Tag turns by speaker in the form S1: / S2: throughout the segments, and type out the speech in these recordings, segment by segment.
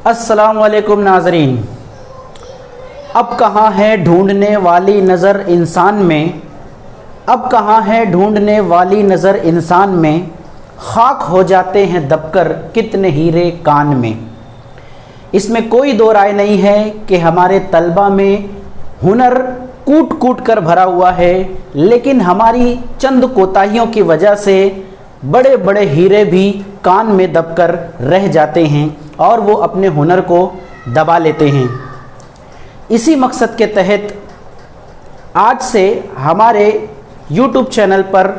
S1: अस्सलाम वालेकुम नाज़रीन। अब कहाँ है ढूंढने वाली नज़र इंसान में, अब कहाँ है ढूंढने वाली नज़र इंसान में, खाक हो जाते हैं दबकर कितने हीरे कान में। इसमें कोई दो राय नहीं है कि हमारे तलबा में हुनर कूट कूट कर भरा हुआ है, लेकिन हमारी चंद कोताहियों की वजह से बड़े बड़े हीरे भी कान में दबकर रह जाते हैं और वो अपने हुनर को दबा लेते हैं। इसी मकसद के तहत आज से हमारे YouTube चैनल पर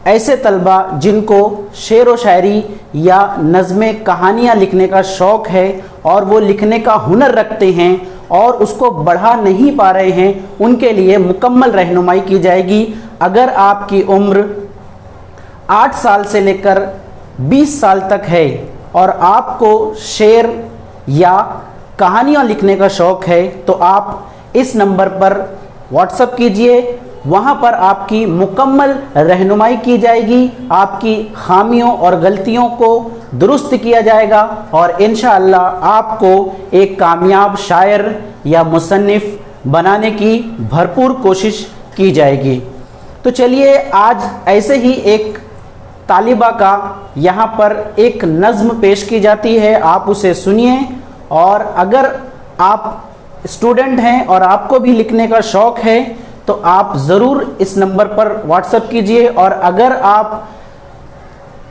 S1: ऐसे तलबा जिनको शेर व शायरी या नज़में कहानियाँ लिखने का शौक़ है और वो लिखने का हुनर रखते हैं और उसको बढ़ा नहीं पा रहे हैं, उनके लिए मुकम्मल रहनुमाई की जाएगी। अगर आपकी उम्र 8 साल से लेकर 20 साल तक है और आपको शेर या कहानियाँ लिखने का शौक़ है तो आप इस नंबर पर व्हाट्सएप कीजिए। वहाँ पर आपकी मुकम्मल रहनुमाई की जाएगी, आपकी खामियों और गलतियों को दुरुस्त किया जाएगा और इंशाअल्लाह आपको एक कामयाब शायर या मुसन्निफ़ बनाने की भरपूर कोशिश की जाएगी। तो चलिए आज ऐसे ही एक तालिबा का यहाँ पर एक नज़्म पेश की जाती है, आप उसे सुनिए। और अगर आप स्टूडेंट हैं और आपको भी लिखने का शौक़ है तो आप ज़रूर इस नंबर पर व्हाट्सएप कीजिए। और अगर आप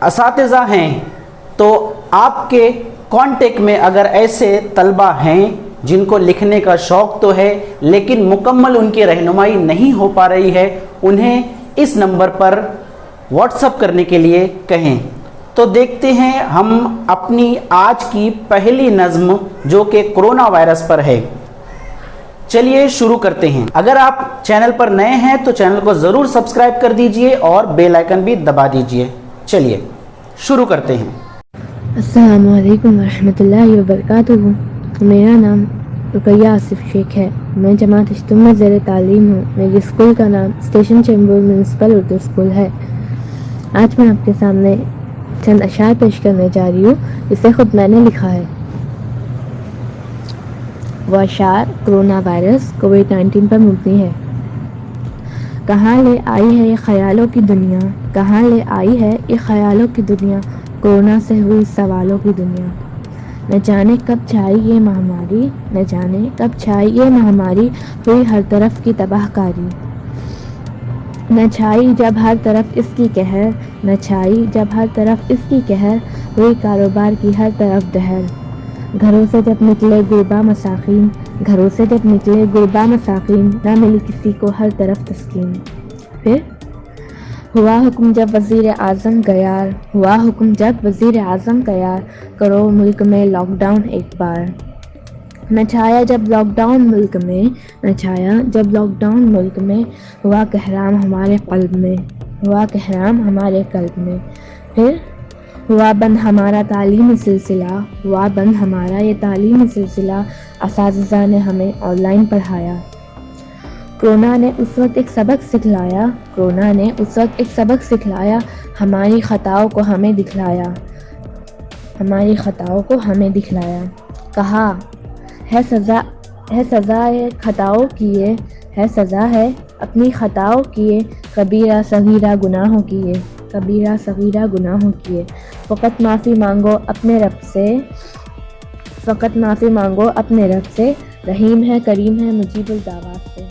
S1: असातिज़ा हैं तो आपके कांटेक्ट में अगर ऐसे तलबा हैं जिनको लिखने का शौक़ तो है लेकिन मुकम्मल उनकी रहनुमाई नहीं हो पा रही है, उन्हें इस नंबर पर व्हाट्सएप करने के लिए कहें। तो देखते हैं हम अपनी आज की पहली नज़्म जो कि कोरोना वायरस पर है। चलिए शुरू करते हैं। अगर आप चैनल पर नए हैं तो चैनल को ज़रूर सब्सक्राइब कर दीजिए और बेल आइकन भी दबा दीजिए। चलिए शुरू करते हैं।
S2: अस्सलामु अलैकुम वरहमतुल्लाहि वबरकातुहू। मेरा नाम रुकैया आसिफ शेख है। मैं जमात इज्तिमा में ज़ेर तालीम हूँ। मेरे स्कूल का नाम station Chembur municipal Urdu school है। आज मैं आपके सामने चंद अशार पेश करने जा रही हूँ, इसे खुद मैंने लिखा है। वो अशार कोरोना वायरस कोविड-19 पर मुबनी है। कहाँ ले आई है ये ख्यालों की दुनिया, कहाँ ले आई है ये ख्यालों की दुनिया, कोरोना से हुई सवालों की दुनिया। न जाने कब छाई ये महामारी, न जाने कब छाई ये महामारी, हुई हर तरफ की तबाहकारी। न छाई जब हर तरफ इसकी कहर, न छाई जब हर तरफ इसकी कहर, हुई कारोबार की हर तरफ दहर। घरों से जब निकले गुरबा मसाकीन, घरों से जब निकले गुरबा मसाकीन, न मिली किसी को हर तरफ तस्कीन। फिर हुआ हुक्म जब वज़ीर आज़म गयार, हुआ हुक्म जब वज़ीर आज़म गयार, करो मुल्क में लॉकडाउन एक बार। न छाया जब लॉकडाउन मुल्क में, न छाया जब लॉकडाउन मुल्क में, हुआ कहराम हमारे क़ल्ब में, हुआ कहराम हमारे क़ल्ब में। फिर हुआ बंद हमारा तालीमी सिलसिला, हुआ बंद हमारा ये तालीमी सिलसिला, असातिज़ा ने हमें ऑनलाइन पढ़ाया। कोरोना ने उस वक्त एक सबक सिखलाया, कोरोना ने उस वक्त एक सबक सिखलाया, हमारी ख़ताओं को हमें दिखलाया, हमारी ख़ताओं को हमें दिखलाया। कहा है सज़ा है खताओं की ये, है सज़ा है अपनी ख़ताओं की ये, कबीरा सगीरा गुनाहों की ये, कबीरा सगीरा गुनाहों की ये। फ़कत माफ़ी मांगो अपने रब से, फ़कत माफ़ी मांगो अपने रब से, रहीम है करीम है मुजीबुल दावात से।